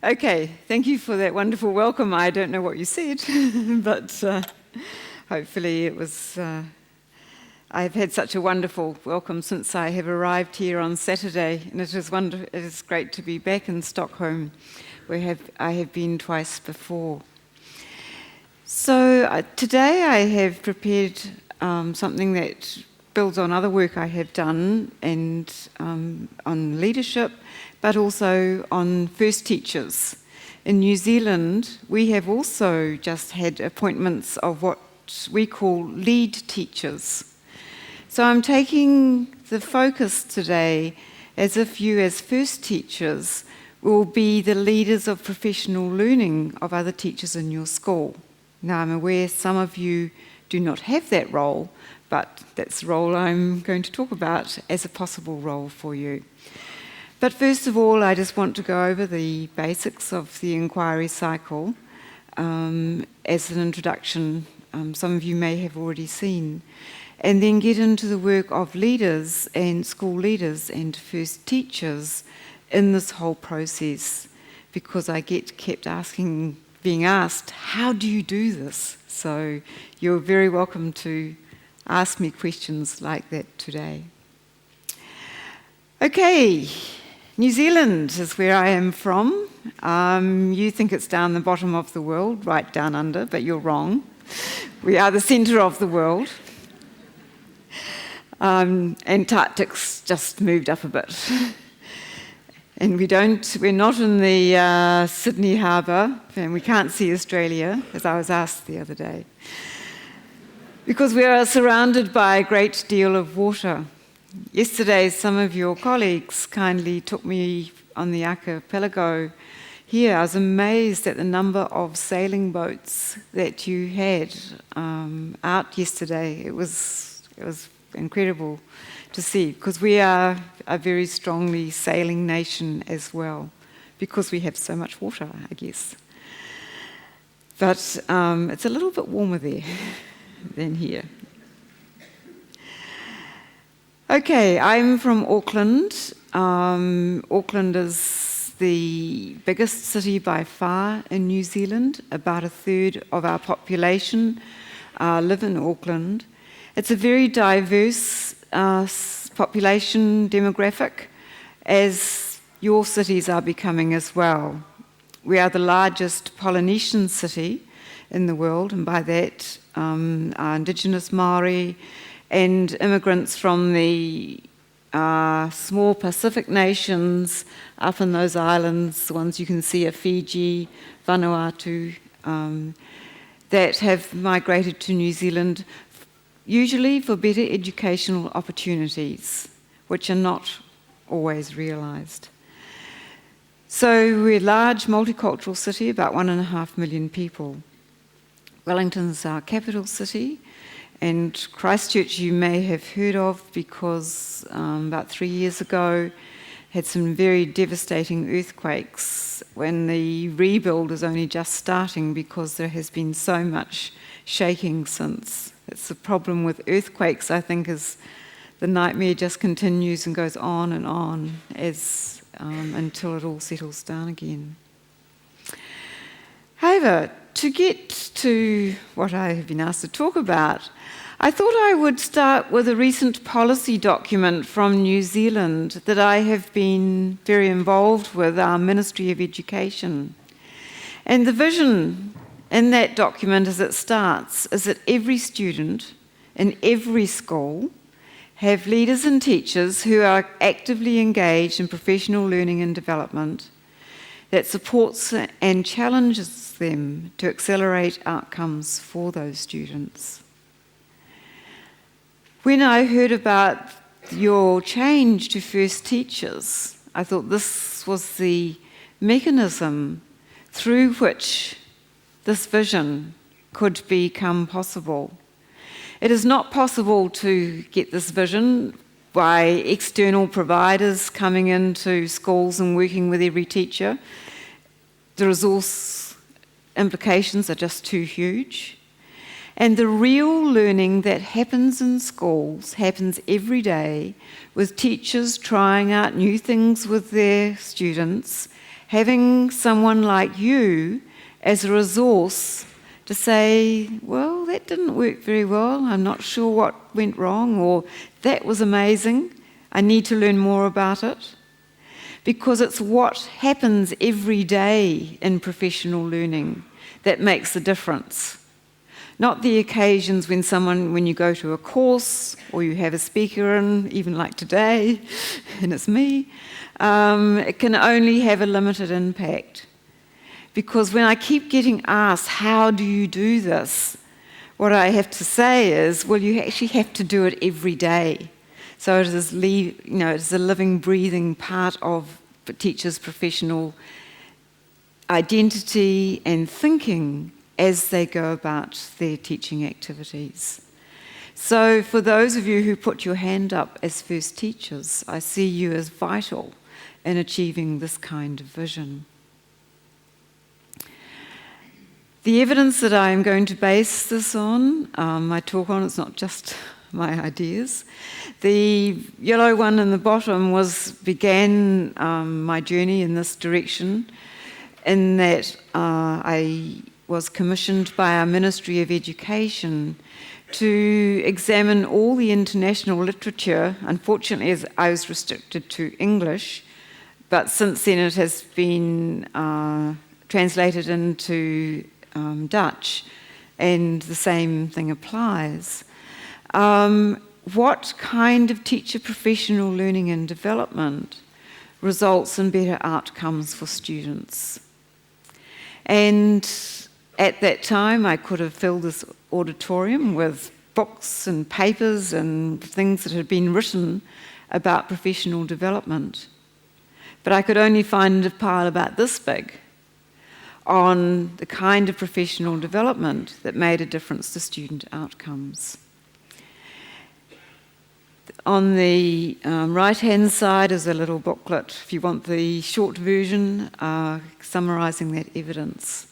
Okay, thank you for that wonderful welcome. I don't know what you said, but hopefully it was... I've had such a wonderful welcome since I have arrived here on Saturday, and it is great to be back in Stockholm, where I have been twice before. So today I have prepared something that builds on other work I have done, and on leadership, but also on first teachers. In New Zealand, we have also just had appointments of what we call lead teachers. So I'm taking the focus today as if you as first teachers will be the leaders of professional learning of other teachers in your school. Now I'm aware some of you do not have that role, but that's the role I'm going to talk about as a possible role for you. But first of all, I just want to go over the basics of the inquiry cycle as an introduction. Some of you may have already seen. And then get into the work of leaders and school leaders and first teachers in this whole process, because I kept being asked, how do you do this? So you're very welcome to ask me questions like that today. Okay, New Zealand is where I am from. You think it's down the bottom of the world, right down under, but you're wrong. We are the centre of the world. Antarctic's just moved up a bit. And we're not in the Sydney harbour, and we can't see Australia, as I was asked the other day, because we are surrounded by a great deal of water. Yesterday, some of your colleagues kindly took me on the archipelago here. I was amazed at the number of sailing boats that you had out yesterday. It was incredible to see, because we are a very strongly sailing nation as well, because we have so much water, I guess. But it's a little bit warmer there than here. Okay, I'm from Auckland. Auckland is the biggest city by far in New Zealand. About a third of our population live in Auckland. It's a very diverse population demographic, as your cities are becoming as well. We are the largest Polynesian city in the world, and by that are Indigenous Māori and immigrants from the small Pacific nations up in those islands, the ones you can see are Fiji, Vanuatu, that have migrated to New Zealand, usually for better educational opportunities, which are not always realised. So we're a large multicultural city, about 1.5 million people. Wellington's our capital city, and Christchurch you may have heard of, because about 3 years ago had some very devastating earthquakes when the rebuild is only just starting, because there has been so much shaking since. It's the problem with earthquakes, I think, is the nightmare just continues and goes on and on as until it all settles down again. However, to get to what I have been asked to talk about, I thought I would start with a recent policy document from New Zealand that I have been very involved with, our Ministry of Education. And the vision in that document, as it starts, is that every student in every school have leaders and teachers who are actively engaged in professional learning and development that supports and challenges them to accelerate outcomes for those students. When I heard about your change to first teachers, I thought this was the mechanism through which this vision could become possible. It is not possible to get this vision by external providers coming into schools and working with every teacher. The resource implications are just too huge. And the real learning that happens in schools happens every day, with teachers trying out new things with their students, having someone like you as a resource to say, well, that didn't work very well, I'm not sure what went wrong, or that was amazing, I need to learn more about it. Because it's what happens every day in professional learning that makes the difference. Not the occasions when you go to a course or you have a speaker in, even like today, and it's me, it can only have a limited impact. Because when I keep getting asked, how do you do this? What I have to say is, well, you actually have to do it every day. So it is, it's a living, breathing part of the teachers' professional identity and thinking as they go about their teaching activities. So for those of you who put your hand up as first teachers, I see you as vital in achieving this kind of vision. The evidence that I am going to base this on, my talk on, it's not just my ideas. The yellow one in the bottom began my journey in this direction, in that I was commissioned by our Ministry of Education to examine all the international literature. Unfortunately, as I was restricted to English, but since then it has been translated into Dutch, and the same thing applies. What kind of teacher professional learning and development results in better outcomes for students? And at that time, I could have filled this auditorium with books and papers and things that had been written about professional development. But I could only find a pile about this big on the kind of professional development that made a difference to student outcomes. On the right-hand side is a little booklet, if you want the short version, summarising that evidence.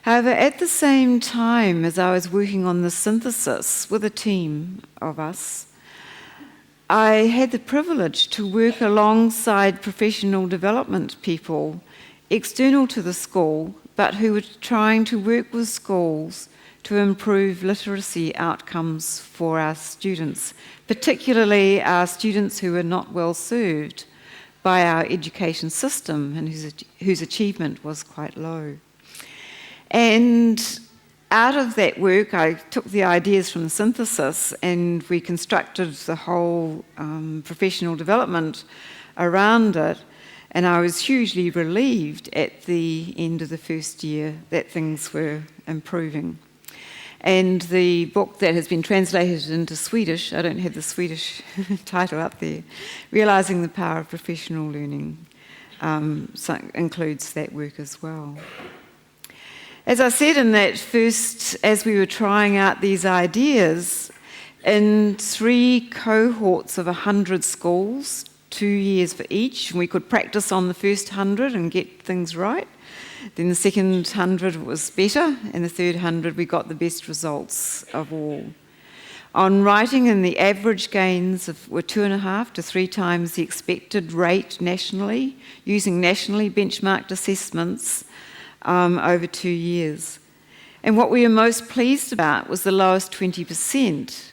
However, at the same time as I was working on the synthesis with a team of us, I had the privilege to work alongside professional development people external to the school, but who were trying to work with schools to improve literacy outcomes for our students, particularly our students who are not well served by our education system and whose achievement was quite low. And out of that work, I took the ideas from the synthesis and we constructed the whole professional development around it. And I was hugely relieved at the end of the first year that things were improving. And the book that has been translated into Swedish, I don't have the Swedish title up there, Realising the Power of Professional Learning, includes that work as well. As I said in that first, as we were trying out these ideas, in 3 cohorts of 100 schools, 2 years for each, we could practice on the first 100 and get things right. Then the second 100 was better, and the third 100 we got the best results of all. On writing, and the average gains were 2.5 to 3 times the expected rate nationally, using nationally benchmarked assessments over 2 years. And what we were most pleased about was the lowest 20%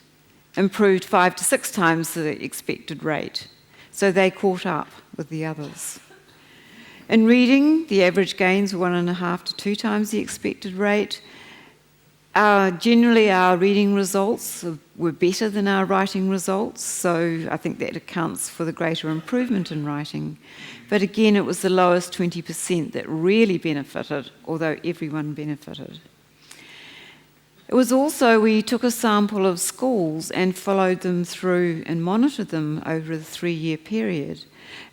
improved 5 to 6 times the expected rate. So they caught up with the others. In reading, the average gains were 1.5 to 2 times the expected rate. Generally, our reading results were better than our writing results, so I think that accounts for the greater improvement in writing. But again, it was the lowest 20% that really benefited, although everyone benefited. It was also, we took a sample of schools and followed them through and monitored them over the 3-year period,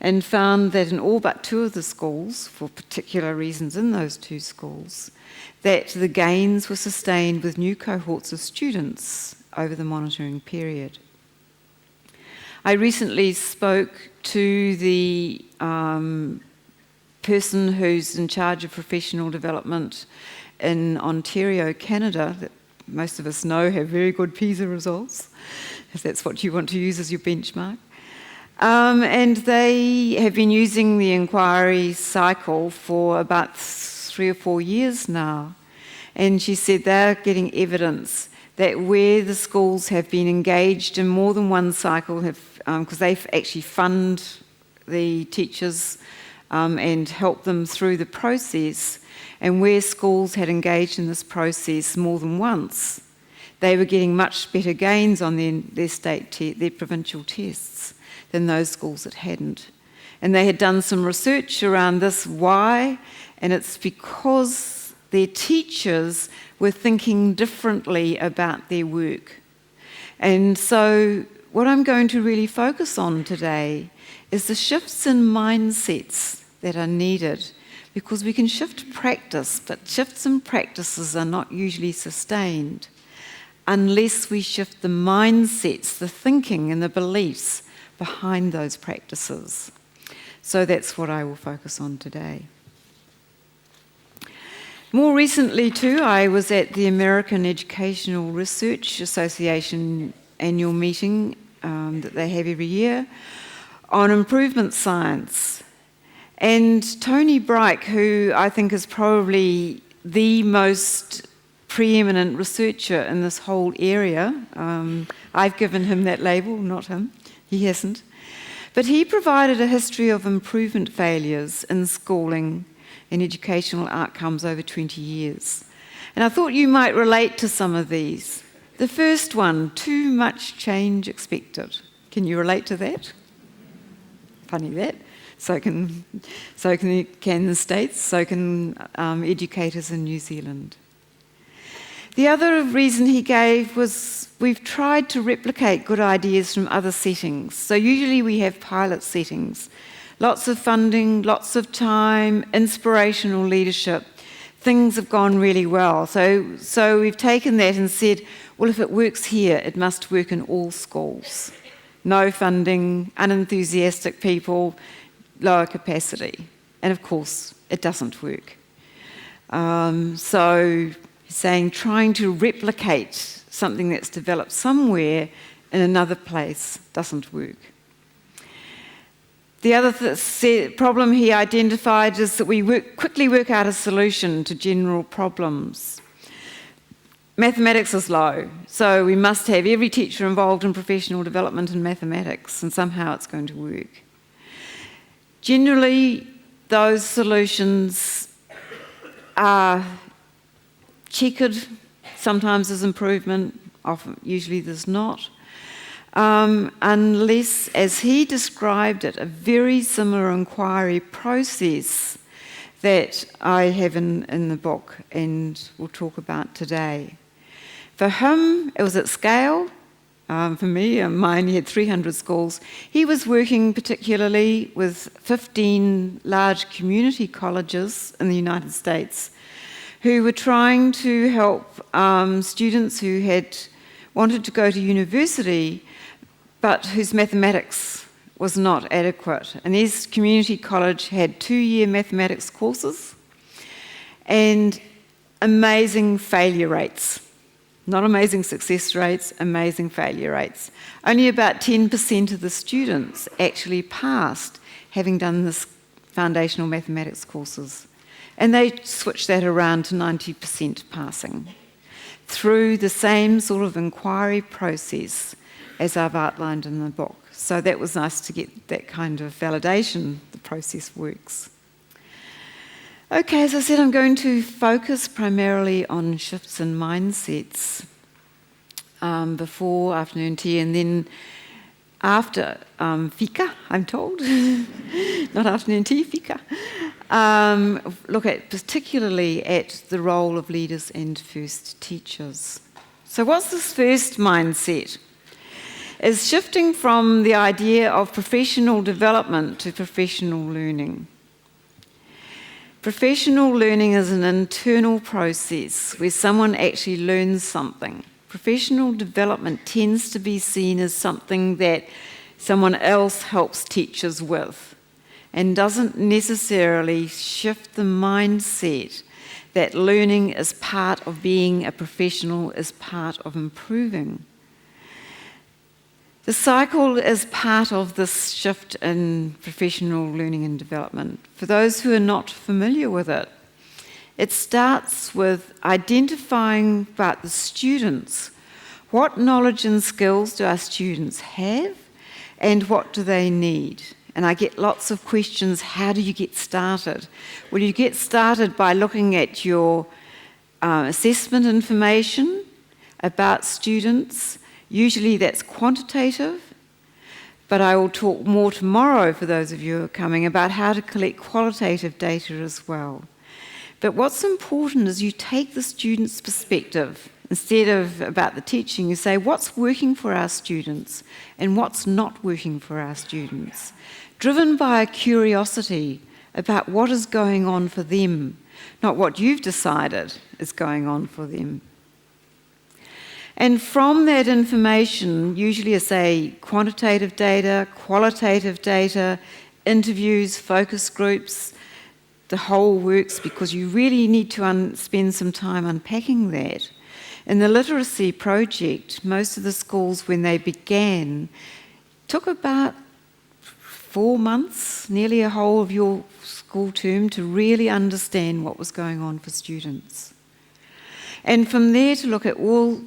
and found that in all but 2 of the schools, for particular reasons in those 2 schools, that the gains were sustained with new cohorts of students over the monitoring period. I recently spoke to the person who's in charge of professional development in Ontario, Canada, most of us know have very good PISA results, if that's what you want to use as your benchmark. And they have been using the inquiry cycle for about 3 or 4 years now. And she said they're getting evidence that where the schools have been engaged in more than one cycle, because they actually fund the teachers and help them through the process, and where schools had engaged in this process more than once, they were getting much better gains on their provincial tests than those schools that hadn't. And they had done some research around this, why, and it's because their teachers were thinking differently about their work. And so what I'm going to really focus on today is the shifts in mindsets that are needed, because we can shift practice, but shifts in practices are not usually sustained unless we shift the mindsets, the thinking and the beliefs behind those practices. So that's what I will focus on today. More recently too, I was at the American Educational Research Association annual meeting that they have every year on improvement science. And Tony Bright, who I think is probably the most preeminent researcher in this whole area, I've given him that label, not him, he hasn't. But he provided a history of improvement failures in schooling and educational outcomes over 20 years. And I thought you might relate to some of these. The first one, too much change expected. Can you relate to that? Funny that. So can the States, so can educators in New Zealand. The other reason he gave was we've tried to replicate good ideas from other settings. So usually we have pilot settings. Lots of funding, lots of time, inspirational leadership. Things have gone really well. So we've taken that and said, well, if it works here, it must work in all schools. No funding, unenthusiastic people, lower capacity. And of course, it doesn't work. So saying trying to replicate something that's developed somewhere in another place doesn't work. The other problem he identified is that we quickly work out a solution to general problems. Mathematics is low, so we must have every teacher involved in professional development in mathematics, and somehow it's going to work. Generally, those solutions are checkered, sometimes there's improvement, usually there's not. Unless, as he described it, a very similar inquiry process that I have in the book and we'll talk about today. For him, it was at scale. For me, mine had 300 schools. He was working particularly with 15 large community colleges in the United States who were trying to help students who had wanted to go to university but whose mathematics was not adequate. And his community college had 2-year mathematics courses and amazing failure rates. Not amazing success rates, amazing failure rates. Only about 10% of the students actually passed having done this foundational mathematics courses. And they switched that around to 90% passing through the same sort of inquiry process as I've outlined in the book. So that was nice to get that kind of validation the process works. Okay, as I said, I'm going to focus primarily on shifts in mindsets before afternoon tea, and then after fika, I'm told, not afternoon tea, fika, look at particularly at the role of leaders and first teachers. So what's this first mindset? Is shifting from the idea of professional development to professional learning. Professional learning is an internal process where someone actually learns something. Professional development tends to be seen as something that someone else helps teachers with and doesn't necessarily shift the mindset that learning is part of being a professional, is part of improving. The cycle is part of this shift in professional learning and development. For those who are not familiar with it, it starts with identifying about the students. What knowledge and skills do our students have, and what do they need? And I get lots of questions, how do you get started? Well, you get started by looking at your assessment information about students. Usually that's quantitative, but I will talk more tomorrow for those of you who are coming about how to collect qualitative data as well. But what's important is you take the student's perspective. Instead of about the teaching, you say what's working for our students and what's not working for our students. Driven by a curiosity about what is going on for them, not what you've decided is going on for them. And from that information, usually I say quantitative data, qualitative data, interviews, focus groups, the whole works, because you really need to spend some time unpacking that. In the literacy project, most of the schools, when they began, took about 4 months, nearly a whole of your school term, to really understand what was going on for students. And from there to look at, well,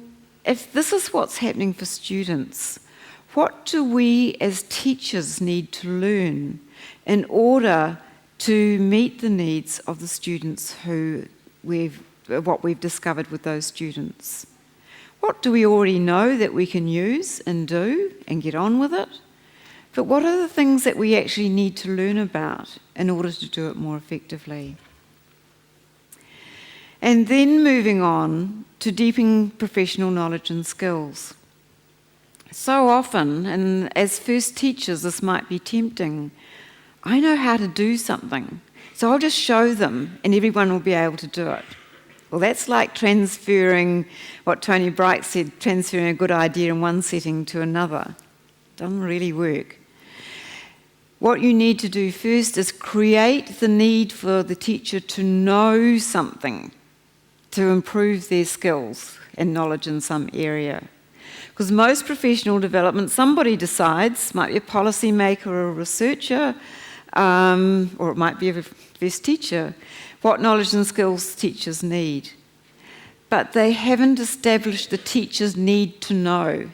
if this is what's happening for students, what do we as teachers need to learn in order to meet the needs of the students what we've discovered with those students? What do we already know that we can use and do and get on with it? But what are the things that we actually need to learn about in order to do it more effectively? And then moving on to deepening professional knowledge and skills. So often, and as first teachers, this might be tempting. I know how to do something, so I'll just show them and everyone will be able to do it. Well, that's like transferring what Tony Bright said, transferring a good idea in one setting to another. Doesn't really work. What you need to do first is create the need for the teacher to know something, to improve their skills and knowledge in some area. Because most professional development, somebody decides, might be a policy maker or a researcher, or it might be a first teacher, what knowledge and skills teachers need. But they haven't established the teachers need to know.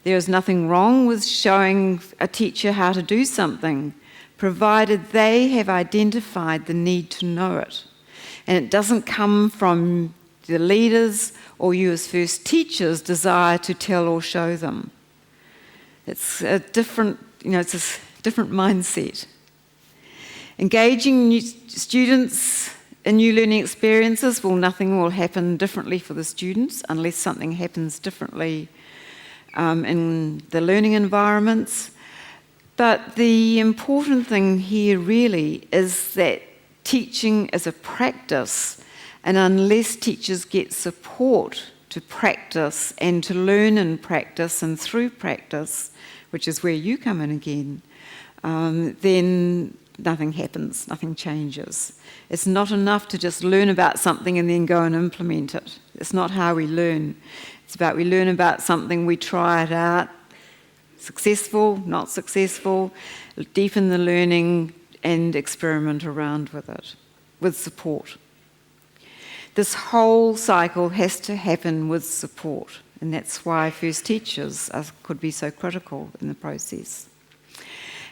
There is nothing wrong with showing a teacher how to do something, provided they have identified the need to know it. And it doesn't come from the leaders or you as first teachers' desire to tell or show them. It's a different, it's a different mindset. Engaging new students in new learning experiences, well, nothing will happen differently for the students unless something happens differently in the learning environments. But the important thing here really is that teaching is a practice, and unless teachers get support to practice and to learn in practice and through practice, which is where you come in again, then nothing happens, nothing changes. It's not enough to just learn about something and then go and implement it. It's not how we learn. It's about we learn about something, we try it out, successful, not successful, deepen the learning and experiment around with it, with support. This whole cycle has to happen with support, and that's why first teachers could be so critical in the process.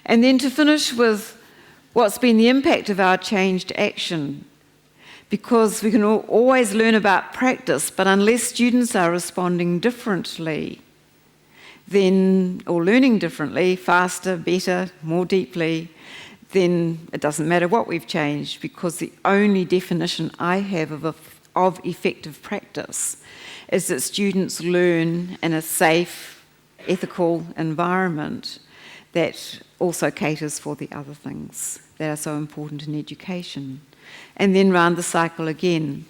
And then to finish with what's been the impact of our changed action, because we can always learn about practice, but unless students are responding differently, or learning differently, faster, better, more deeply, then it doesn't matter what we've changed, because the only definition I have of effective practice is that students learn in a safe, ethical environment that also caters for the other things that are so important in education. And then round the cycle again.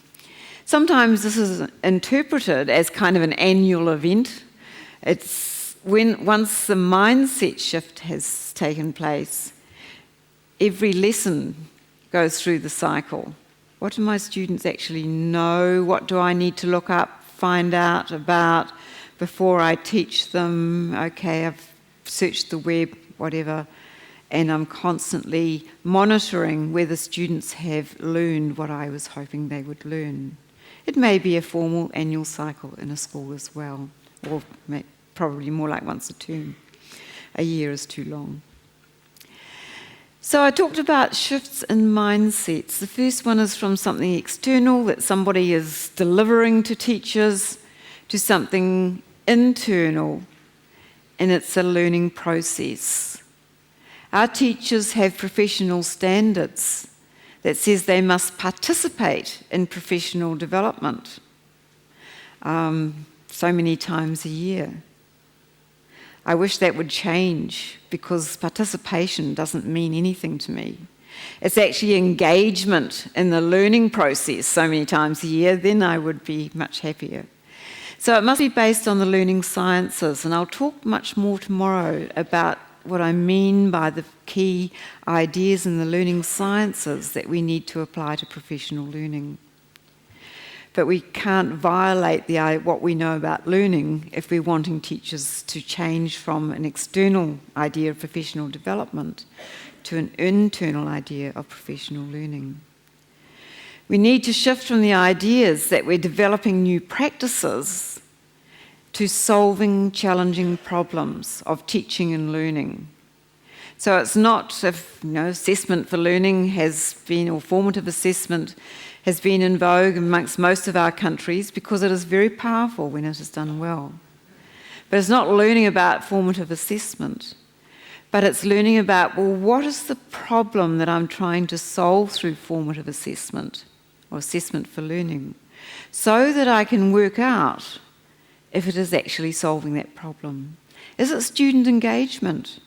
Sometimes this is interpreted as kind of an annual event. It's once the mindset shift has taken place, every lesson goes through the cycle. What do my students actually know? What do I need to look up, find out about before I teach them? Okay, I've searched the web, whatever, and I'm constantly monitoring whether students have learned what I was hoping they would learn. It may be a formal annual cycle in a school as well, or probably more like once a term. A year is too long. So I talked about shifts in mindsets. The first one is from something external that somebody is delivering to teachers to something internal, and it's a learning process. Our teachers have professional standards that says they must participate in professional development so many times a year. I wish that would change, because participation doesn't mean anything to me. It's actually engagement in the learning process so many times a year, then I would be much happier. So it must be based on the learning sciences, and I'll talk much more tomorrow about what I mean by the key ideas in the learning sciences that we need to apply to professional learning. But we can't violate what we know about learning if we're wanting teachers to change from an external idea of professional development to an internal idea of professional learning. We need to shift from the ideas that we're developing new practices to solving challenging problems of teaching and learning. So it's not if assessment for learning has been, or formative assessment has been in vogue amongst most of our countries, because it is very powerful when it is done well. But it's not learning about formative assessment, but it's learning about, well, what is the problem that I'm trying to solve through formative assessment or assessment for learning, so that I can work out if it is actually solving that problem. Is it student engagement?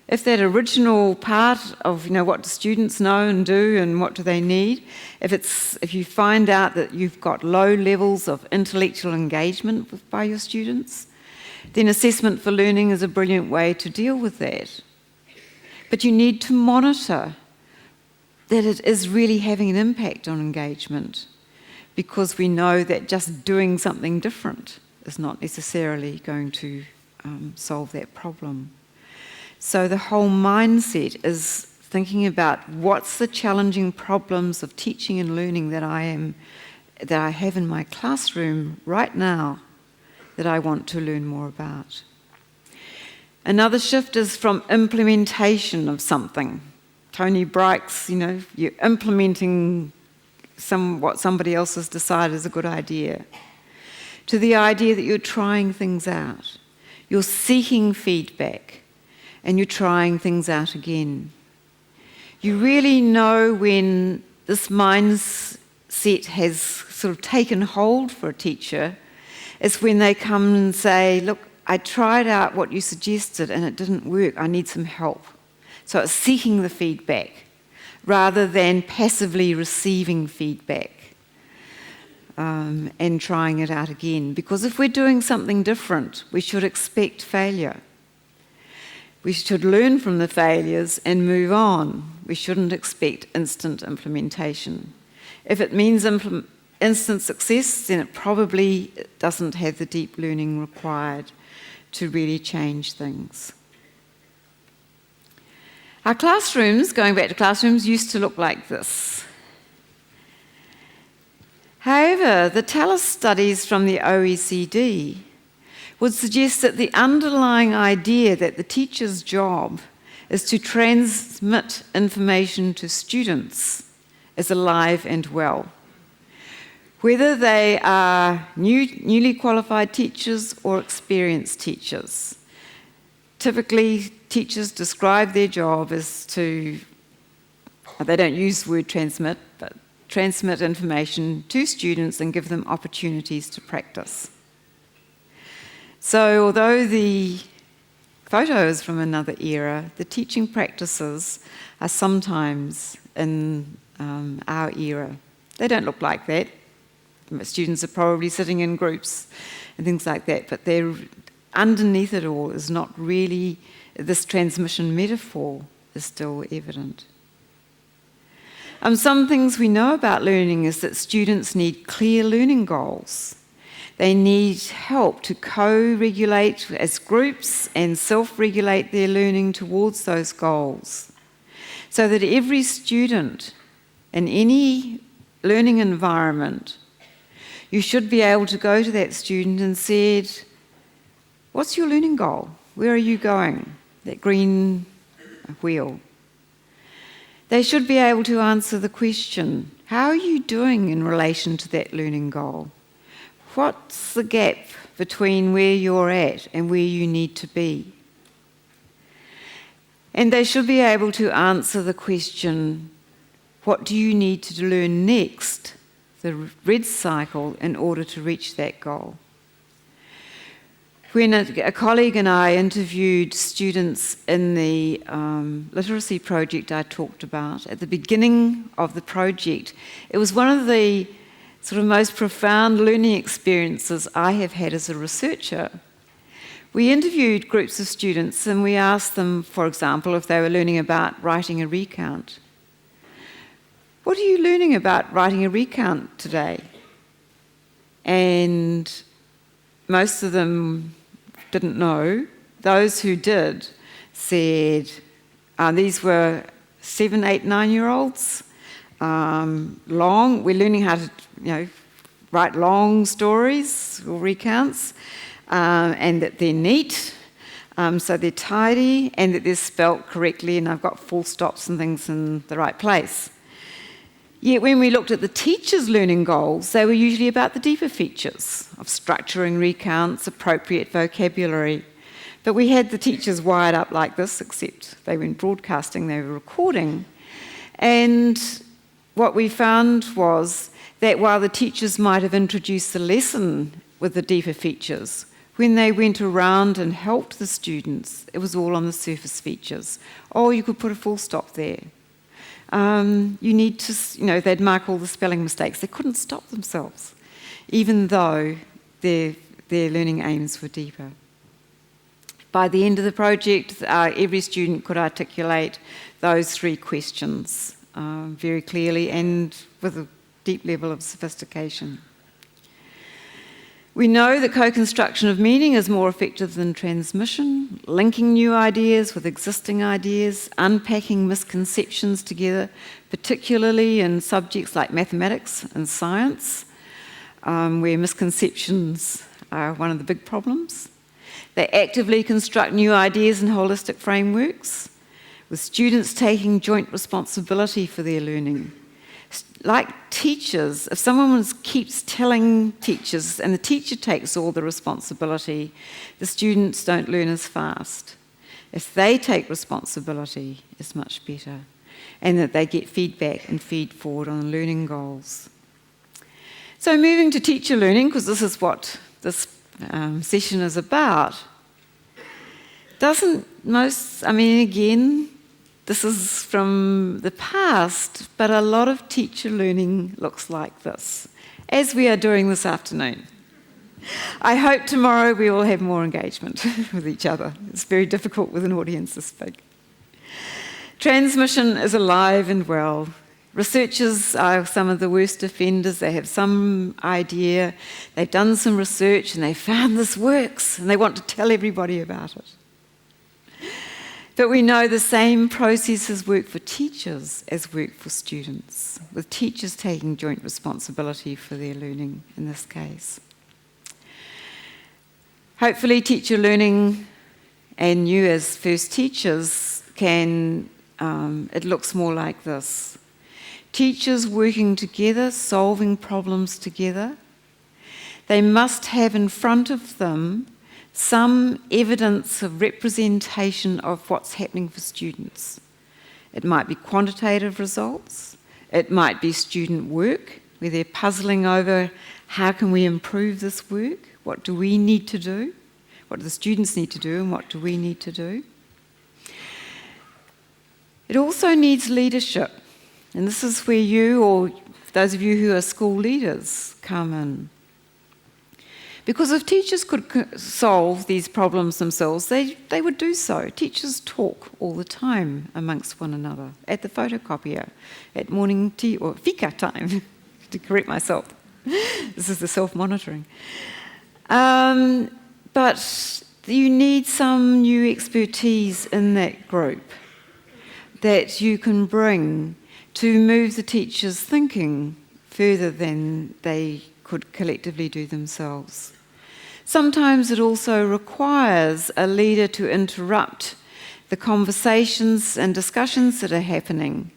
If that original part of what do students know and do and what do they need, if you find out that you've got low levels of intellectual engagement by your students, then assessment for learning is a brilliant way to deal with that. But you need to monitor that it is really having an impact on engagement, because we know that just doing something different is not necessarily going to solve that problem. So the whole mindset is thinking about what's the challenging problems of teaching and learning that I have in my classroom right now that I want to learn more about. Another shift is from implementation of something. Tony Brykes, you're implementing what somebody else has decided is a good idea, to the idea that you're trying things out. You're seeking feedback, and you're trying things out again. You really know when this mindset has sort of taken hold for a teacher is when they come and say, look, I tried out what you suggested and it didn't work, I need some help. So it's seeking the feedback rather than passively receiving feedback and trying it out again. Because if we're doing something different, we should expect failure. We should learn from the failures and move on. We shouldn't expect instant implementation. If it means instant success, then it probably doesn't have the deep learning required to really change things. Our classrooms, going back to classrooms, used to look like this. However, the TALIS studies from the OECD would suggest that the underlying idea that the teacher's job is to transmit information to students is alive and well. Whether they are newly qualified teachers or experienced teachers. Typically, teachers describe their job as they don't use the word transmit, but transmit information to students and give them opportunities to practice. So although the photo is from another era, the teaching practices are sometimes in our era. They don't look like that. Students are probably sitting in groups and things like that, but underneath it all is not really, this transmission metaphor is still evident. Some things we know about learning is that students need clear learning goals. They need help to co-regulate as groups and self-regulate their learning towards those goals, so that every student in any learning environment, you should be able to go to that student and said, what's your learning goal? Where are you going? That green wheel. They should be able to answer the question, how are you doing in relation to that learning goal? What's the gap between where you're at and where you need to be? And they should be able to answer the question, what do you need to learn next, the red cycle, in order to reach that goal? When a colleague and I interviewed students in the literacy project I talked about, at the beginning of the project, it was one of the sort of most profound learning experiences I have had as a researcher. We interviewed groups of students and we asked them, for example, if they were learning about writing a recount. What are you learning about writing a recount today? And most of them didn't know. Those who did said, these were 7, 8, 9-year-olds. We're learning how to, write long stories or recounts, and that they're neat, so they're tidy, and that they're spelt correctly, and I've got full stops and things in the right place. Yet when we looked at the teachers' learning goals, they were usually about the deeper features of structuring recounts, appropriate vocabulary. But we had the teachers wired up like this, except they weren't broadcasting, they were recording. And what we found was that while the teachers might have introduced the lesson with the deeper features, when they went around and helped the students, it was all on the surface features. Oh, you could put a full stop there. You need to, they'd mark all the spelling mistakes. They couldn't stop themselves, even though their learning aims were deeper. By the end of the project, every student could articulate those 3 questions very clearly and with a deep level of sophistication. We know that co-construction of meaning is more effective than transmission, linking new ideas with existing ideas, unpacking misconceptions together, particularly in subjects like mathematics and science, where misconceptions are one of the big problems. They actively construct new ideas and holistic frameworks, with students taking joint responsibility for their learning. Like teachers, if someone keeps telling teachers and the teacher takes all the responsibility, the students don't learn as fast. If they take responsibility, it's much better, and that they get feedback and feed forward on learning goals. So moving to teacher learning, because this is what this session is about, again, this is from the past, but a lot of teacher learning looks like this, as we are doing this afternoon. I hope tomorrow we will have more engagement with each other. It's very difficult with an audience this big. Transmission is alive and well. Researchers are some of the worst offenders. They have some idea, they've done some research, and they found this works, and they want to tell everybody about it. But we know the same processes work for teachers as work for students, with teachers taking joint responsibility for their learning in this case. Hopefully teacher learning and you as first teachers it looks more like this. Teachers working together, solving problems together. They must have in front of them some evidence of representation of what's happening for students. It might be quantitative results, it might be student work, where they're puzzling over how can we improve this work, what do we need to do, what do the students need to do, and what do we need to do. It also needs leadership, and this is where you, or those of you who are school leaders, come in. Because if teachers could solve these problems themselves, they would do so. Teachers talk all the time amongst one another, at the photocopier, at morning tea or fika time, to correct myself. This is the self-monitoring. But you need some new expertise in that group that you can bring to move the teachers' thinking further than they could collectively do themselves. Sometimes it also requires a leader to interrupt the conversations and discussions that are happening.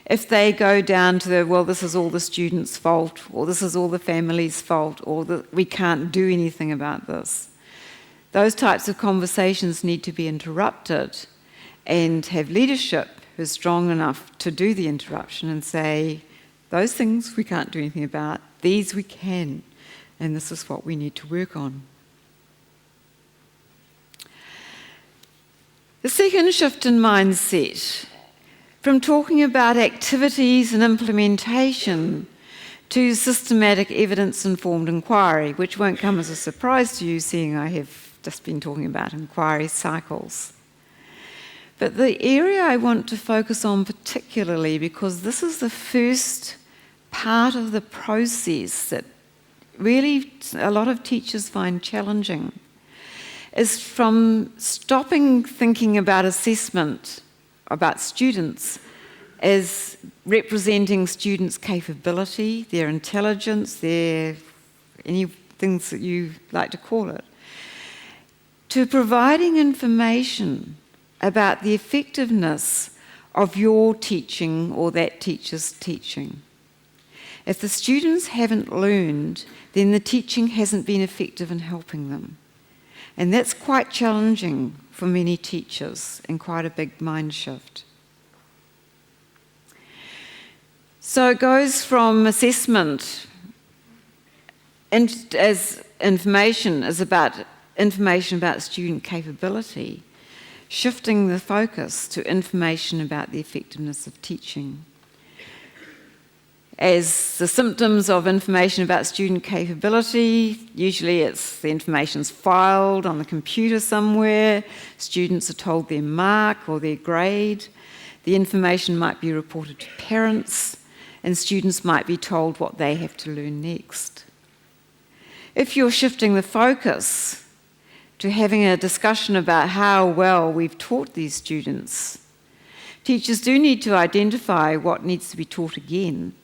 If they go down to well, this is all the students' fault, or this is all the family's fault, or we can't do anything about this. Those types of conversations need to be interrupted and have leadership who's strong enough to do the interruption and say, those things we can't do anything about, these we can, and this is what we need to work on. The second shift in mindset, from talking about activities and implementation to systematic evidence-informed inquiry, which won't come as a surprise to you, seeing I have just been talking about inquiry cycles. But the area I want to focus on particularly, because this is the first part of the process that really a lot of teachers find challenging, is from stopping thinking about assessment, about students, as representing students' capability, their intelligence, any things that you like to call it, to providing information about the effectiveness of your teaching or that teacher's teaching. If the students haven't learned, then the teaching hasn't been effective in helping them. And that's quite challenging for many teachers and quite a big mind shift. So it goes from assessment as information is about information about student capability, shifting the focus to information about the effectiveness of teaching. As the symptoms of information about student capability, usually it's the information's filed on the computer somewhere, students are told their mark or their grade, the information might be reported to parents, and students might be told what they have to learn next. If you're shifting the focus to having a discussion about how well we've taught these students, teachers do need to identify what needs to be taught again,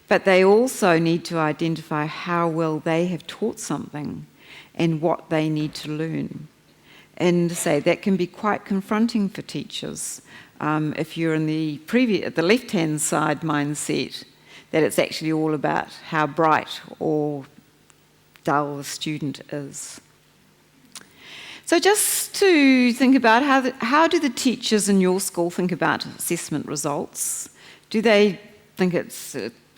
but they also need to identify how well they have taught something and what they need to learn. And say that can be quite confronting for teachers if you're in the left-hand side mindset, that it's actually all about how bright or dull the student is. So just to think about how do the teachers in your school think about assessment results? Do they think it's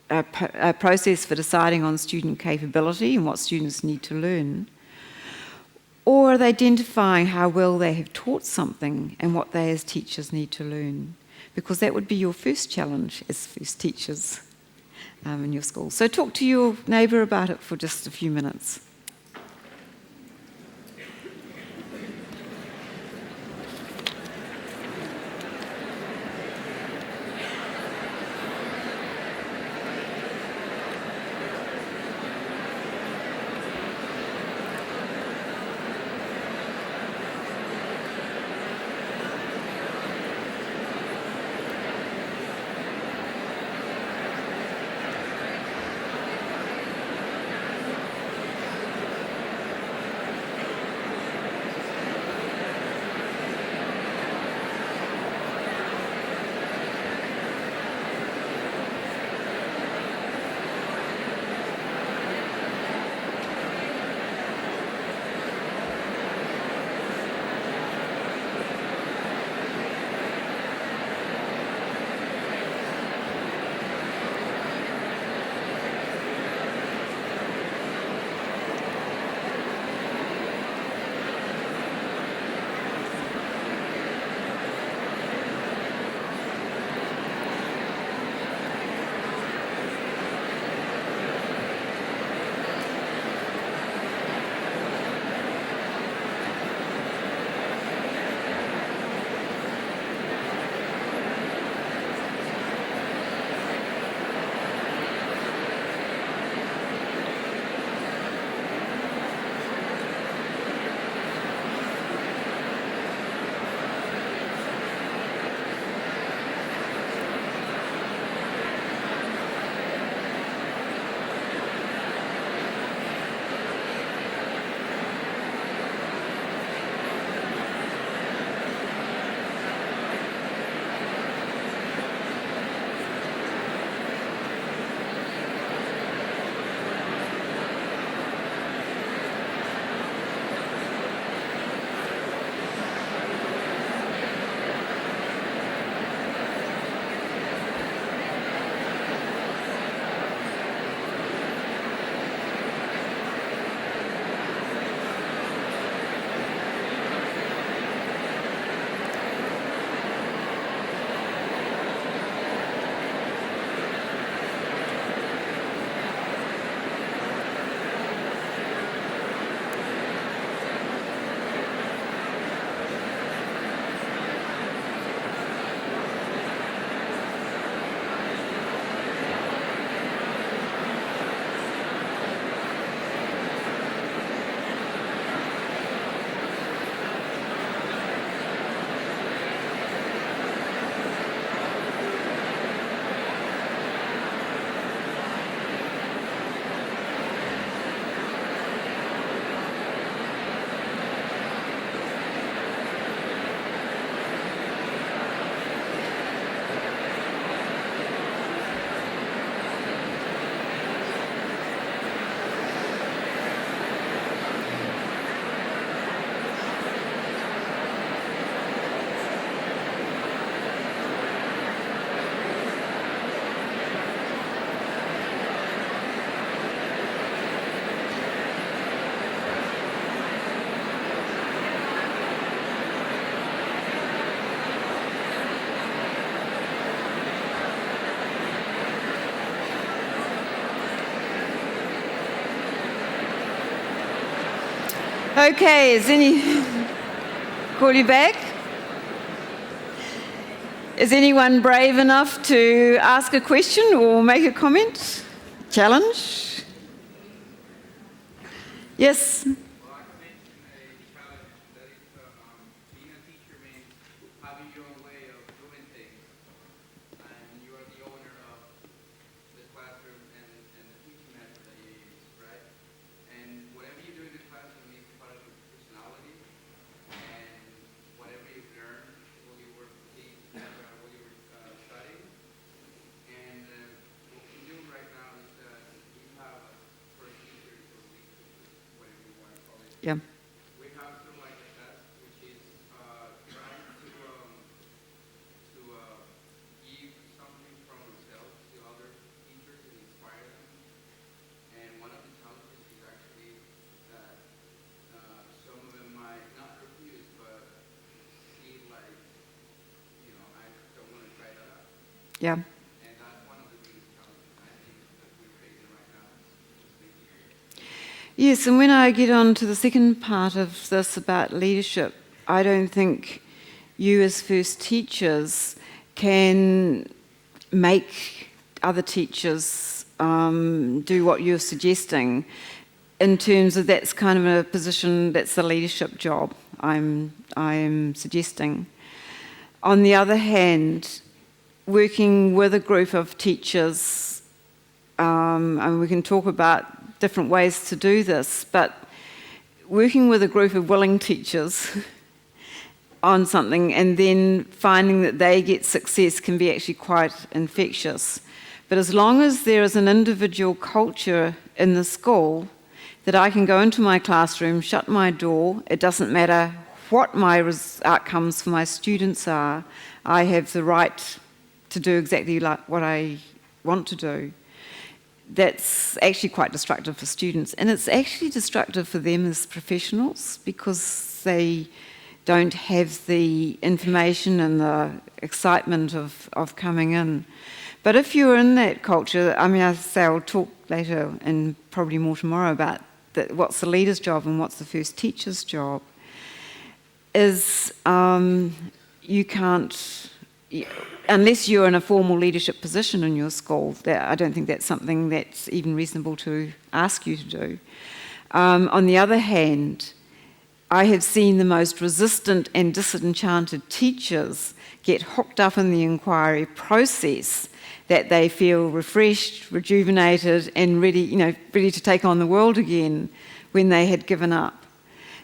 a process for deciding on student capability and what students need to learn? Or are they identifying how well they have taught something and what they as teachers need to learn? Because that would be your first challenge as first teachers in your school. So talk to your neighbour about it for just a few minutes. Okay, call you back? Is anyone brave enough to ask a question or make a comment? Challenge? Yes? Yeah. We have sort of like a test, which is trying to give something from ourselves to other teachers and inspire them. And one of the challenges is actually that some of them might not refuse, but see like, I don't want to try that out. Yeah. And that's one of the biggest challenges I think that we're facing right now. Yes, and when I get on to the second part of this about leadership, I don't think you as first teachers can make other teachers do what you're suggesting in terms of that's kind of a position that's the leadership job I'm suggesting. On the other hand, working with a group of teachers, and we can talk about different ways to do this, but working with a group of willing teachers on something and then finding that they get success can be actually quite infectious. But as long as there is an individual culture in the school that I can go into my classroom, shut my door, it doesn't matter what my outcomes for my students are, I have the right to do exactly like what I want to do. That's actually quite destructive for students, and it's actually destructive for them as professionals because they don't have the information and the excitement of coming in. But if you're in that culture, I say I'll talk later and probably more tomorrow about what's the leader's job and what's the first teacher's job, is you can't... Unless you're in a formal leadership position in your school, I don't think that's something that's even reasonable to ask you to do. On the other hand, I have seen the most resistant and disenchanted teachers get hooked up in the inquiry process, that they feel refreshed, rejuvenated, and ready to take on the world again when they had given up.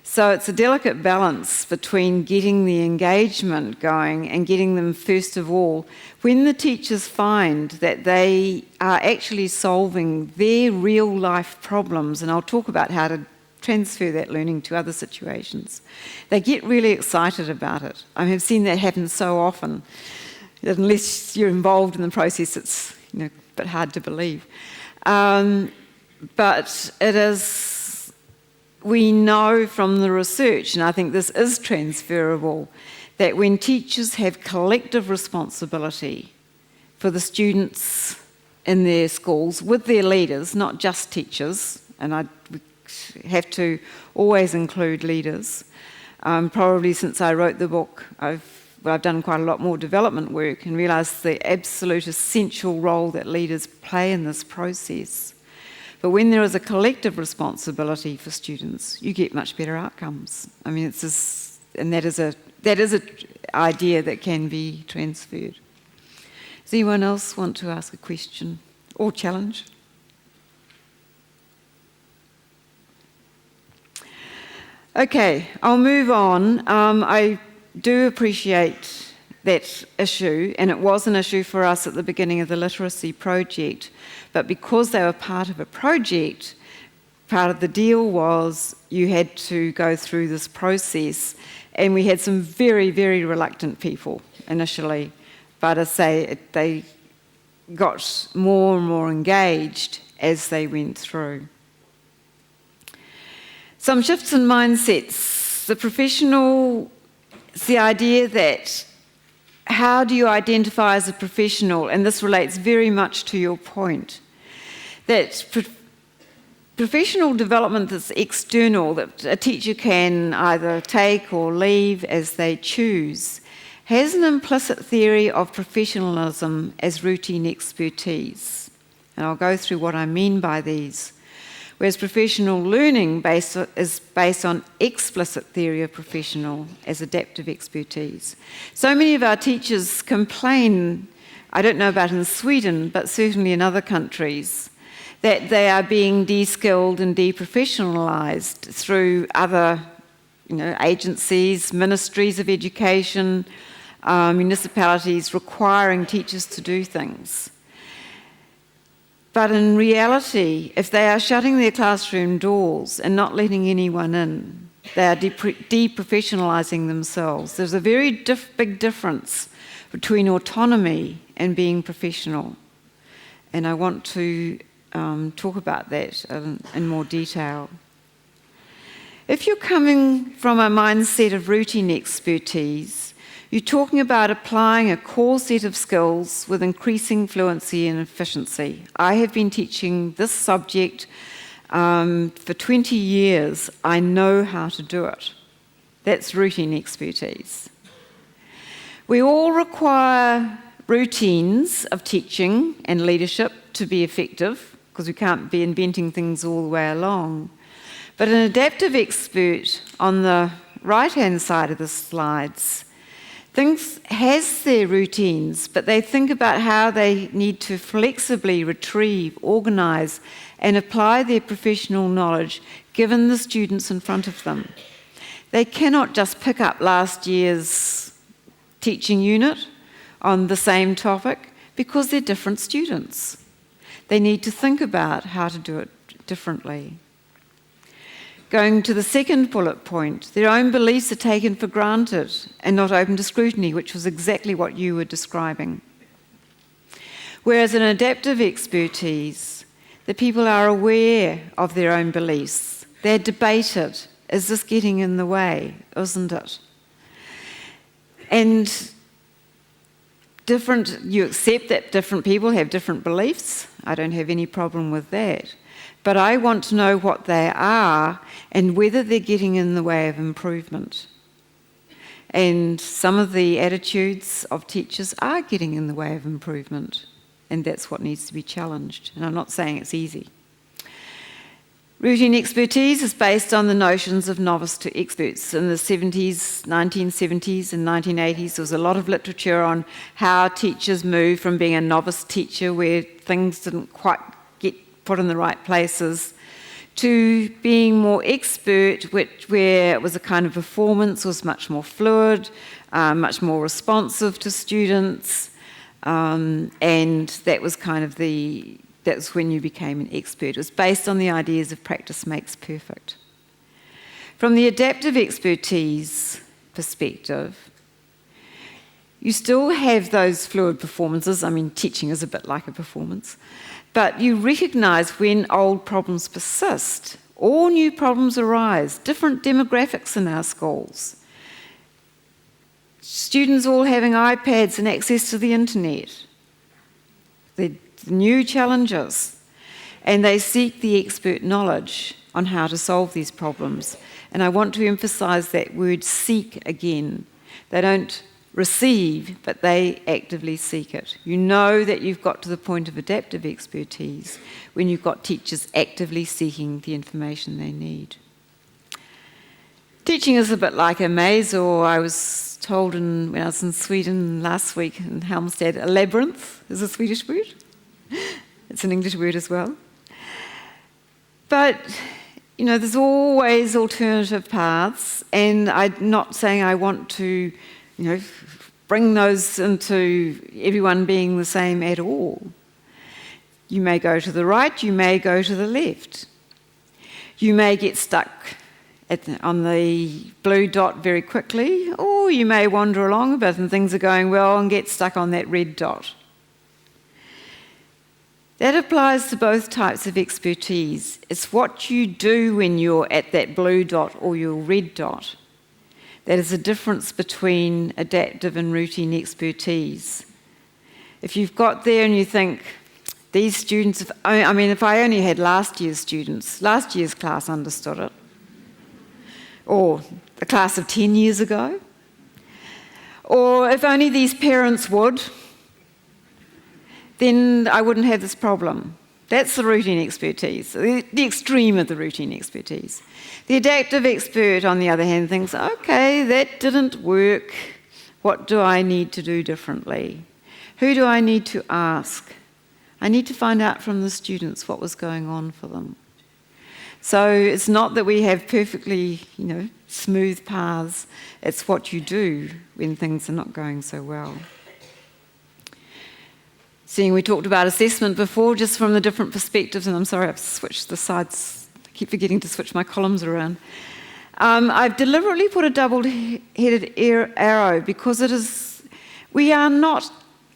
So it's a delicate balance between getting the engagement going and getting them, first of all, when the teachers find that they are actually solving their real life problems, and I'll talk about how to transfer that learning to other situations, they get really excited about it. I have seen that happen so often that unless you're involved in the process, it's a bit hard to believe. But it is... We know from the research, and I think this is transferable, that when teachers have collective responsibility for the students in their schools with their leaders, not just teachers, and I have to always include leaders. Probably since I wrote the book, I've done quite a lot more development work and realised the absolute essential role that leaders play in this process. But when there is a collective responsibility for students, you get much better outcomes. It's just, and that is an idea that can be transferred. Does anyone else want to ask a question or challenge? Okay, I'll move on. I do appreciate that issue, and it was an issue for us at the beginning of the literacy project. But because they were part of a project, part of the deal was you had to go through this process. And we had some very, very reluctant people initially. But as I say, they got more and more engaged as they went through. Some shifts in mindsets. It's the idea that how do you identify as a professional? And this relates very much to your point. That professional development that's external, that a teacher can either take or leave as they choose, has an implicit theory of professionalism as routine expertise. And I'll go through what I mean by these. Whereas professional learning is based on explicit theory of professional as adaptive expertise. So many of our teachers complain, I don't know about in Sweden, but certainly in other countries, that they are being de-skilled and deprofessionalised through other agencies, ministries of education, municipalities requiring teachers to do things. But in reality, if they are shutting their classroom doors and not letting anyone in, they are deprofessionalising themselves. There's a very big difference between autonomy and being professional. And I want to talk about that in more detail. If you're coming from a mindset of routine expertise, you're talking about applying a core set of skills with increasing fluency and efficiency. I have been teaching this subject for 20 years. I know how to do it. That's routine expertise. We all require routines of teaching and leadership to be effective, because we can't be inventing things all the way along. But an adaptive expert on the right-hand side of the slides has their routines, but they think about how they need to flexibly retrieve, organise, and apply their professional knowledge given the students in front of them. They cannot just pick up last year's teaching unit on the same topic because they're different students. They need to think about how to do it differently. Going to the second bullet point, their own beliefs are taken for granted and not open to scrutiny, which was exactly what you were describing. Whereas in adaptive expertise, the people are aware of their own beliefs. They're debated. Is this getting in the way? Isn't it? And you accept that different people have different beliefs. I don't have any problem with that. But I want to know what they are and whether they're getting in the way of improvement. And some of the attitudes of teachers are getting in the way of improvement, and that's what needs to be challenged. And I'm not saying it's easy. Routine expertise is based on the notions of novice to experts. In the 1970s and 1980s, there was a lot of literature on how teachers moved from being a novice teacher where things didn't quite get put in the right places to being more expert, where it was a kind of performance, was much more fluid, much more responsive to students, and that was kind of that's when you became an expert. It was based on the ideas of practice makes perfect. From the adaptive expertise perspective, you still have those fluid performances. I mean, teaching is a bit like a performance. But you recognise when old problems persist, or new problems arise, different demographics in our schools. Students all having iPads and access to the internet. They're new challenges. And they seek the expert knowledge on how to solve these problems. And I want to emphasise that word seek again. They don't receive, but they actively seek it. You know that you've got to the point of adaptive expertise when you've got teachers actively seeking the information they need. Teaching is a bit like a maze, or I was told when I was in Sweden last week in Halmstad, a labyrinth is a Swedish word. It's an English word as well. But, there's always alternative paths, and I'm not saying I want to bring those into everyone being the same at all. You may go to the right, you may go to the left. You may get stuck on the blue dot very quickly, or you may wander along a bit and things are going well and get stuck on that red dot. That applies to both types of expertise. It's what you do when you're at that blue dot or your red dot. That is the difference between adaptive and routine expertise. If you've got there and you think, These students, if I only had last year's students, last year's class understood it, or the class of 10 years ago, or if only these parents would, then I wouldn't have this problem. That's the routine expertise, the extreme of the routine expertise. The adaptive expert, on the other hand, thinks, okay, that didn't work. What do I need to do differently? Who do I need to ask? I need to find out from the students what was going on for them. So it's not that we have perfectly, smooth paths. It's what you do when things are not going so well. Seeing we talked about assessment before, just from the different perspectives, and I'm sorry I've switched the sides. I keep forgetting to switch my columns around. I've deliberately put a double-headed arrow because we are not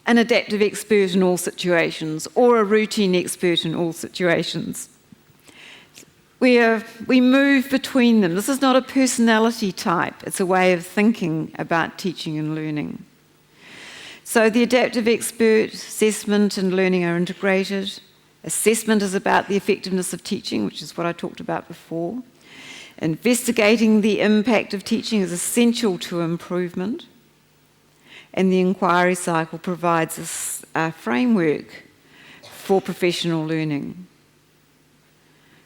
an adaptive expert in all situations or a routine expert in all situations. We move between them. This is not a personality type. It's a way of thinking about teaching and learning. So the adaptive expert, assessment and learning are integrated. Assessment is about the effectiveness of teaching, which is what I talked about before. Investigating the impact of teaching is essential to improvement. And the inquiry cycle provides us a framework for professional learning.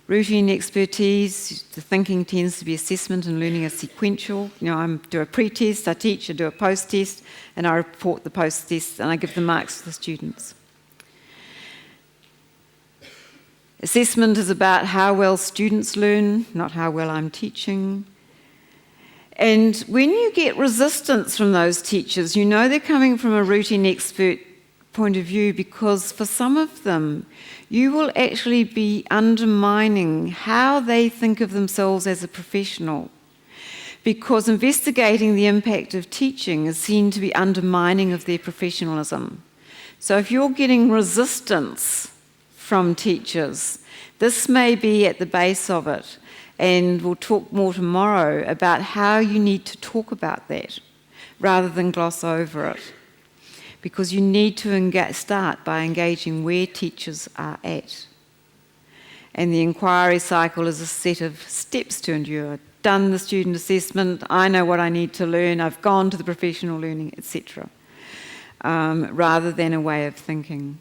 Routine expertise, the thinking tends to be assessment and learning are sequential. I do a pre-test, I teach, I do a post-test, and I report the post-test, and I give the marks to the students. Assessment is about how well students learn, not how well I'm teaching. And when you get resistance from those teachers, you know they're coming from a routine expert point of view, because for some of them, you will actually be undermining how they think of themselves as a professional. Because investigating the impact of teaching is seen to be undermining of their professionalism. So if you're getting resistance from teachers, this may be at the base of it. And we'll talk more tomorrow about how you need to talk about that rather than gloss over it. Because you need to start by engaging where teachers are at. And the inquiry cycle is a set of steps to endure. I've done the student assessment, I know what I need to learn, I've gone to the professional learning, etc. Rather than a way of thinking.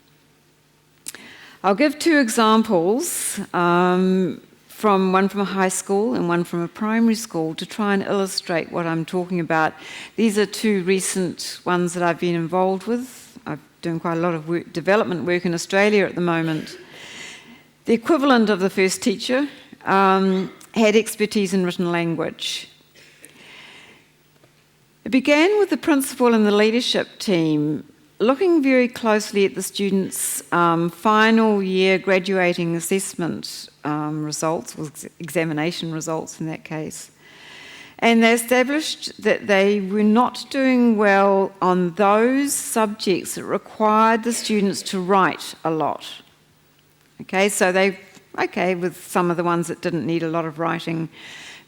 I'll give two examples, one from a high school and one from a primary school, to try and illustrate what I'm talking about. These are two recent ones that I've been involved with. I'm doing quite a lot of development work in Australia at the moment. The equivalent of the first teacher had expertise in written language. It began with the principal and the leadership team looking very closely at the students' final year graduating assessment results, or examination results in that case. And they established that they were not doing well on those subjects that required the students to write a lot. Okay, so with some of the ones that didn't need a lot of writing,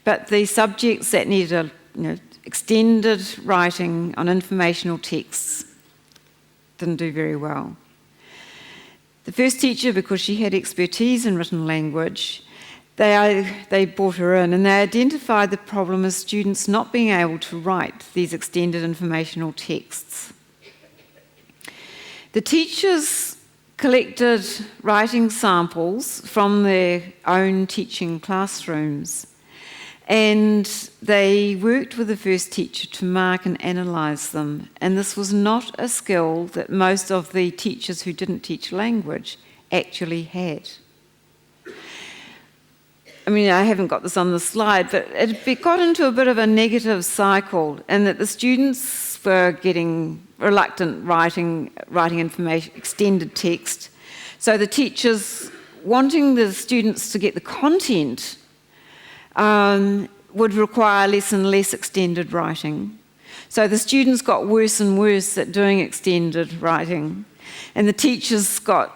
but the subjects that needed extended writing on informational texts didn't do very well. The first teacher, because she had expertise in written language, they brought her in and they identified the problem as students not being able to write these extended informational texts. The teachers collected writing samples from their own teaching classrooms, and they worked with the first teacher to mark and analyse them. And this was not a skill that most of the teachers who didn't teach language actually had. I haven't got this on the slide, but it got into a bit of a negative cycle, and that the students were getting reluctant writing information, extended text. So the teachers, wanting the students to get the content, would require less and less extended writing. So the students got worse and worse at doing extended writing, and the teachers got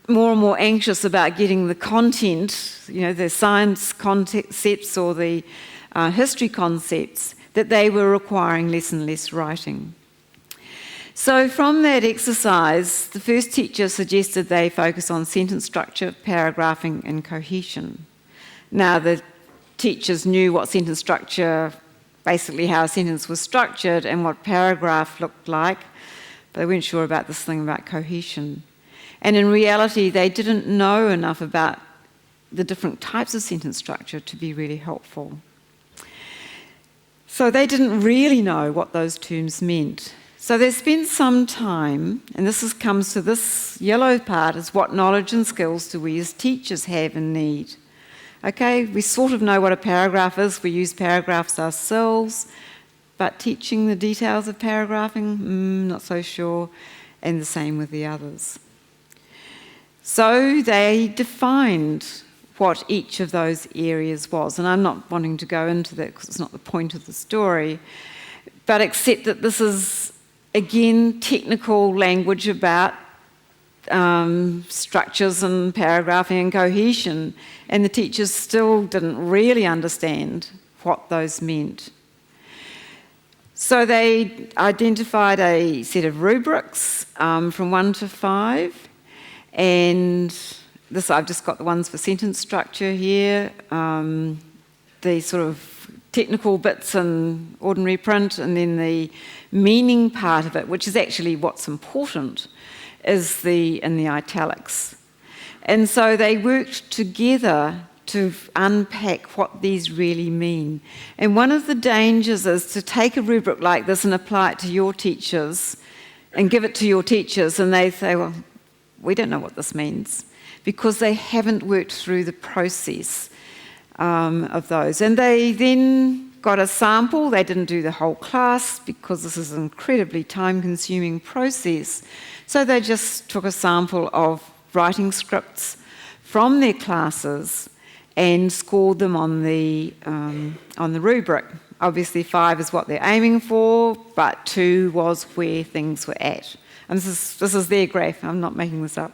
more and more anxious about getting the content, the science concepts or the history concepts, that they were requiring less and less writing. So from that exercise, the first teacher suggested they focus on sentence structure, paragraphing, and cohesion. Now, the teachers knew what sentence structure, basically how a sentence was structured and what paragraph looked like, but they weren't sure about this thing about cohesion. And in reality, they didn't know enough about the different types of sentence structure to be really helpful. So they didn't really know what those terms meant. So they spent some time, and comes to this yellow part, is what knowledge and skills do we as teachers have and need? Okay, we sort of know what a paragraph is, we use paragraphs ourselves, but teaching the details of paragraphing, not so sure, and the same with the others. So they defined what each of those areas was, and I'm not wanting to go into that because it's not the point of the story, but except that this is, again, technical language about structures and paragraphing and cohesion, and the teachers still didn't really understand what those meant. So they identified a set of rubrics from 1 to 5, and this, I've just got the ones for sentence structure here, the sort of technical bits in ordinary print, and then the meaning part of it, which is actually what's important, is in the italics. And so they worked together to unpack what these really mean. And one of the dangers is to take a rubric like this and apply it to your teachers and give it to your teachers, and they say, well, we don't know what this means, because they haven't worked through the process of those. And they then got a sample. They didn't do the whole class because this is an incredibly time-consuming process. So they just took a sample of writing scripts from their classes and scored them on the rubric. Obviously 5 is what they're aiming for, but 2 was where things were at. And this is their graph, I'm not making this up.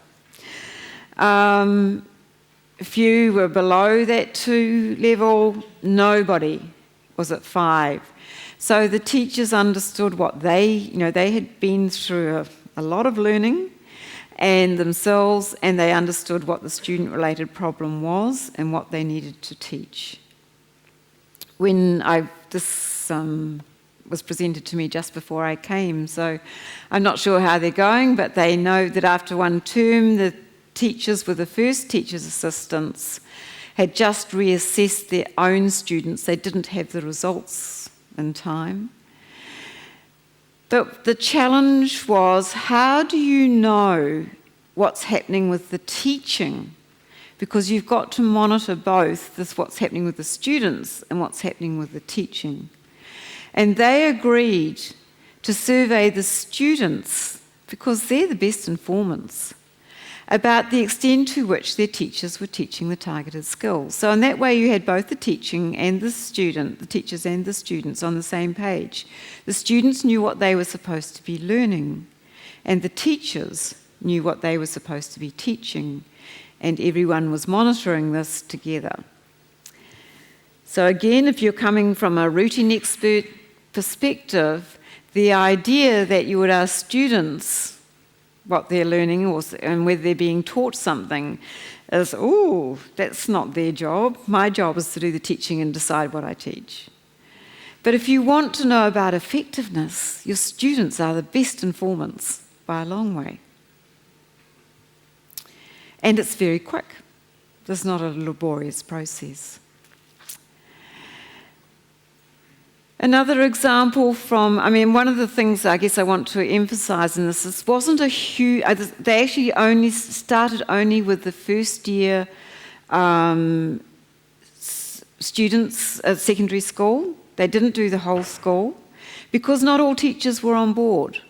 A few were below that 2 level, nobody was at 5. So the teachers understood what they had been through a lot of learning and themselves, and they understood what the student-related problem was and what they needed to teach. When this was presented to me just before I came, so I'm not sure how they're going, but they know that after one term, the teachers were the first teachers' assistants, had just reassessed their own students. They didn't have the results in time. The challenge was, how do you know what's happening with the teaching? Because you've got to monitor both what's happening with the students and what's happening with the teaching. And they agreed to survey the students, because they're the best informants, about the extent to which their teachers were teaching the targeted skills. So in that way you had both the teaching and the teachers and the students on the same page. The students knew what they were supposed to be learning, and the teachers knew what they were supposed to be teaching, and everyone was monitoring this together. So again, if you're coming from a routine expert perspective, the idea that you would ask students what they're learning and whether they're being taught something is, oh, that's not their job. My job is to do the teaching and decide what I teach. But if you want to know about effectiveness, your students are the best informants by a long way. And it's very quick. There's not a laborious process. Another example one of the things I guess I want to emphasise in this wasn't a huge, they actually started only with the first year students at secondary school. They didn't do the whole school because not all teachers were on board.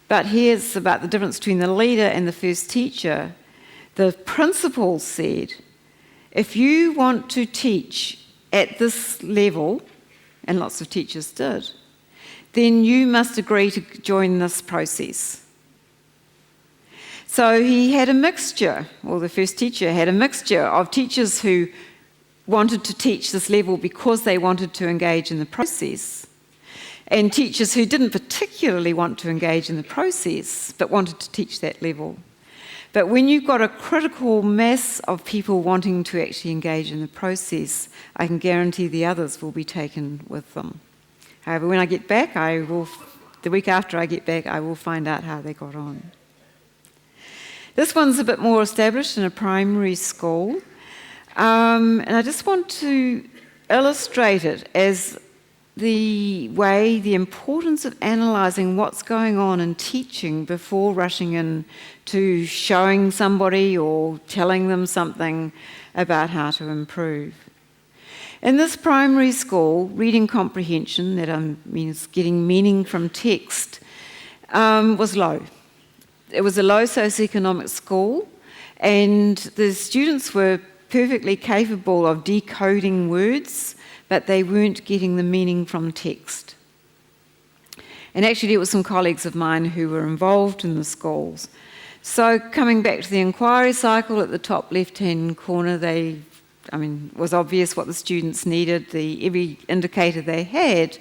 But here's about the difference between the leader and the first teacher. The principal said, if you want to teach at this level, and lots of teachers did, then you must agree to join this process. So he had a mixture, or the first teacher had a mixture of teachers who wanted to teach this level because they wanted to engage in the process, and teachers who didn't particularly want to engage in the process but wanted to teach that level. But when you've got a critical mass of people wanting to actually engage in the process, I can guarantee the others will be taken with them. However, when I get back, the week after I get back, I will find out how they got on. This one's a bit more established in a primary school, and I just want to illustrate it as the importance of analysing what's going on in teaching before rushing in to showing somebody or telling them something about how to improve. In this primary school, reading comprehension, that means getting meaning from text, was low. It was a low socioeconomic school, and the students were perfectly capable of decoding words, but they weren't getting the meaning from text. And actually, it was some colleagues of mine who were involved in the schools. So coming back to the inquiry cycle at the top left-hand corner, it was obvious what the students needed. Every indicator they had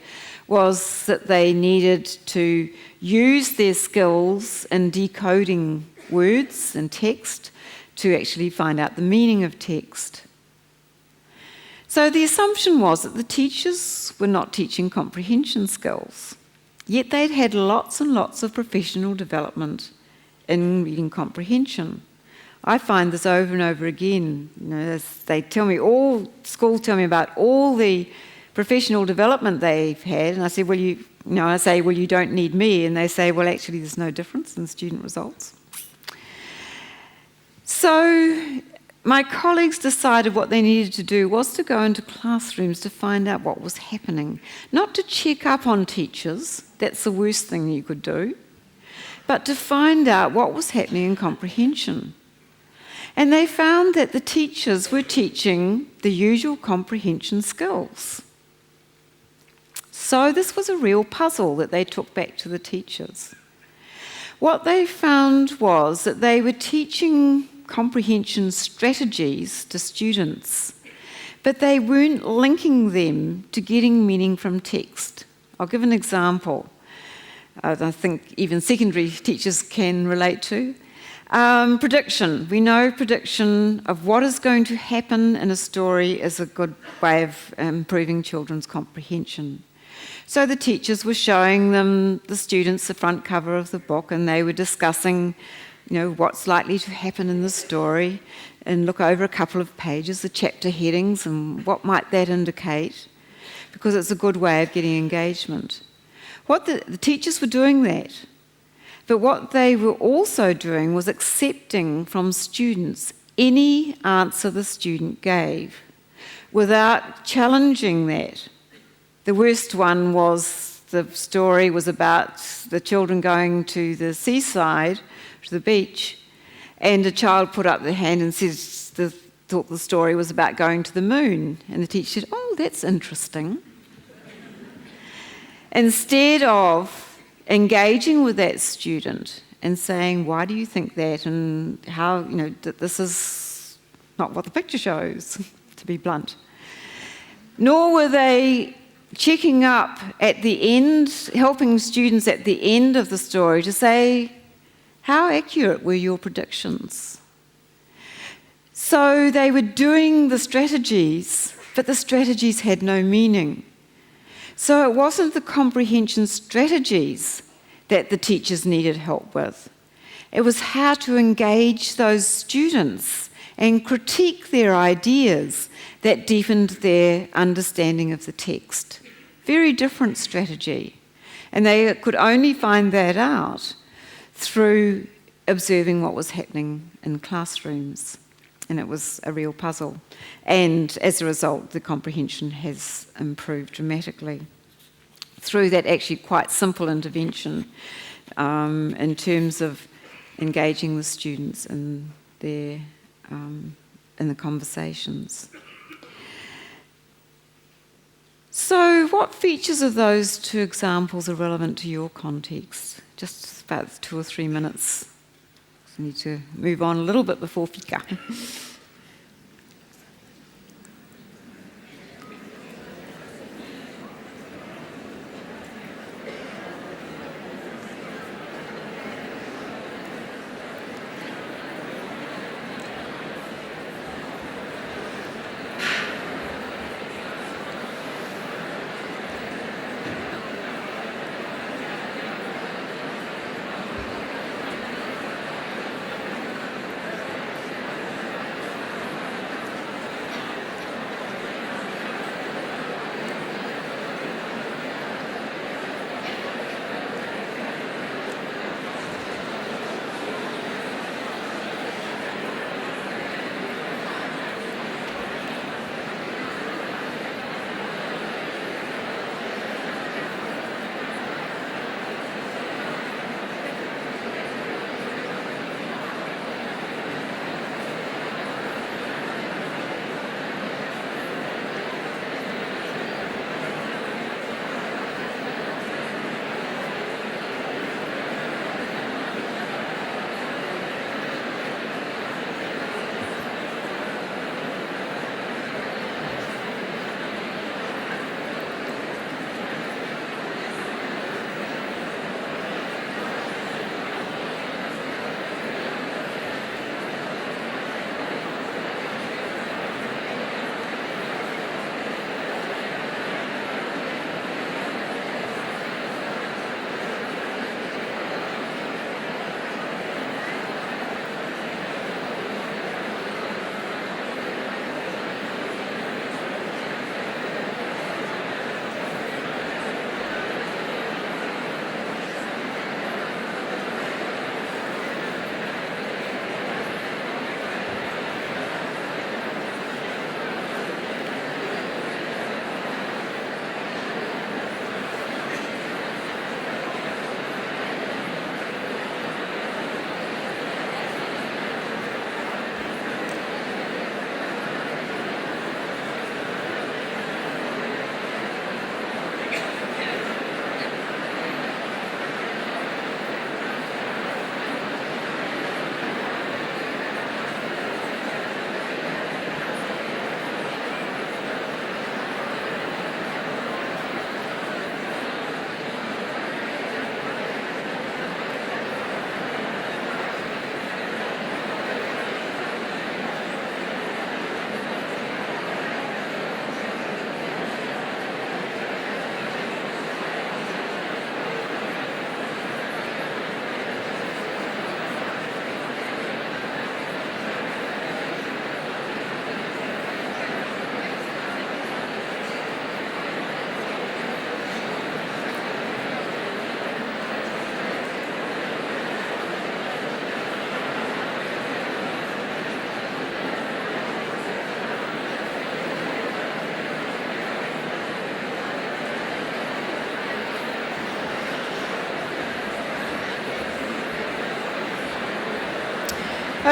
was that they needed to use their skills in decoding words and text to actually find out the meaning of text. So the assumption was that the teachers were not teaching comprehension skills, yet they'd had lots and lots of professional development in reading comprehension. I find this over and over again. They tell me schools tell me about all the professional development they've had, and I say, well, you don't need me, and they say, well, actually, there's no difference in student results. So my colleagues decided what they needed to do was to go into classrooms to find out what was happening, not to check up on teachers, that's the worst thing you could do, but to find out what was happening in comprehension. And they found that the teachers were teaching the usual comprehension skills. So this was a real puzzle that they took back to the teachers. What they found was that they were teaching comprehension strategies to students, but they weren't linking them to getting meaning from text. I'll give an example. I think even secondary teachers can relate to. Prediction. We know prediction of what is going to happen in a story is a good way of improving children's comprehension. So the teachers were showing the students, the front cover of the book, and they were discussing, what's likely to happen in the story, and look over a couple of pages, the chapter headings, and what might that indicate, because it's a good way of getting engagement. The teachers were doing that, but what they were also doing was accepting from students any answer the student gave without challenging that. The worst one was the story was about the children going to the seaside, to the beach, and a child put up their hand and thought the story was about going to the moon. And the teacher said, "Oh, that's interesting." Instead of engaging with that student and saying, "Why do you think that?" and how, that this is not what the picture shows, to be blunt. Nor were they checking up at the end, helping students at the end of the story to say, how accurate were your predictions? So they were doing the strategies, but the strategies had no meaning. So it wasn't the comprehension strategies that the teachers needed help with. It was how to engage those students and critique their ideas that deepened their understanding of the text. Very different strategy. And they could only find that out through observing what was happening in classrooms. And it was a real puzzle. And as a result, the comprehension has improved dramatically through that actually quite simple intervention in terms of engaging the students in the conversations. So what features of those two examples are relevant to your context? Just about 2 or 3 minutes. I need to move on a little bit before fika.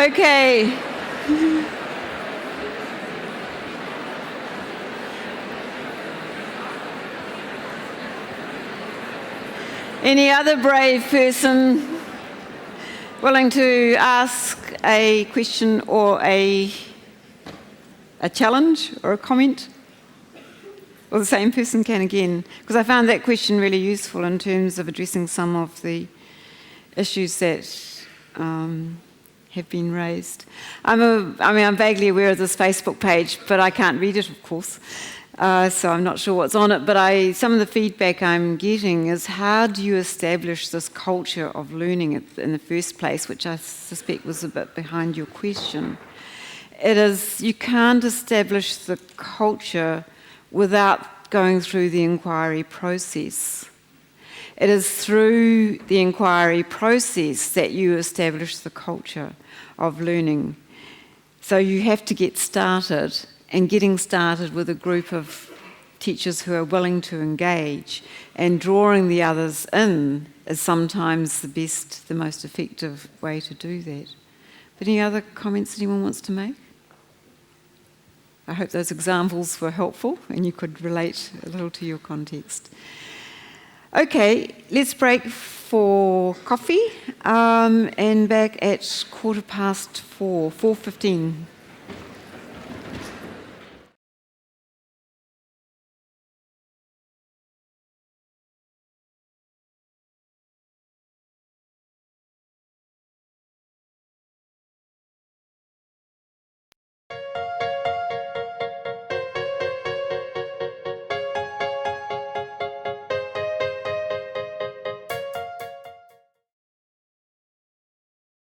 Okay. Any other brave person willing to ask a question or a challenge or a comment? Or the same person can again, because I found that question really useful in terms of addressing some of the issues that have been raised. I'm vaguely aware of this Facebook page, but I can't read it, of course. So I'm not sure what's on it, but some of the feedback I'm getting is, how do you establish this culture of learning in the first place, which I suspect was a bit behind your question. It is, you can't establish the culture without going through the inquiry process. It is through the inquiry process that you establish the culture of learning. So you have to get started, and getting started with a group of teachers who are willing to engage, and drawing the others in is sometimes the best, the most effective way to do that. But any other comments anyone wants to make? I hope those examples were helpful and you could relate a little to your context. Okay, let's break for coffee and back at 4:15.